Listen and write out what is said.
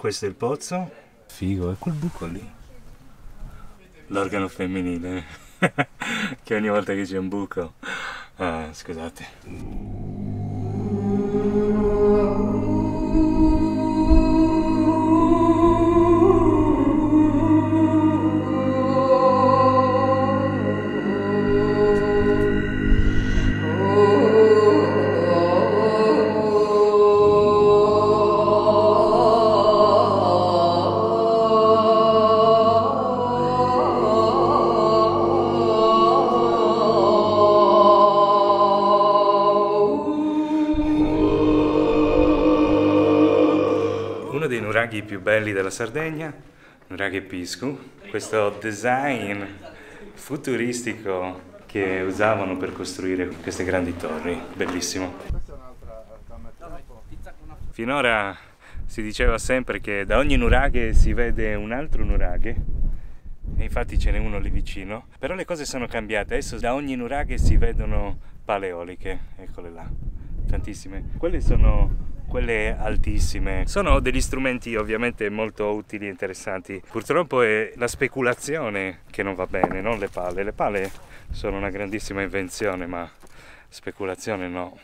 Questo è il pozzo. Figo, è quel buco lì. L'organo femminile. Che ogni volta che c'è un buco... Ah, scusate. Uno dei nuraghi più belli della Sardegna, Nuraghe Piscu, questo design futuristico che usavano per costruire queste grandi torri, bellissimo. Finora si diceva sempre che da ogni nuraghe si vede un altro nuraghe, e infatti ce n'è uno lì vicino, però le cose sono cambiate, adesso da ogni nuraghe si vedono paleoliche, eccole là, tantissime. Quelle sono quelle altissime, sono degli strumenti ovviamente molto utili e interessanti. Purtroppo è la speculazione che non va bene, non le pale. Le pale sono una grandissima invenzione, ma speculazione no.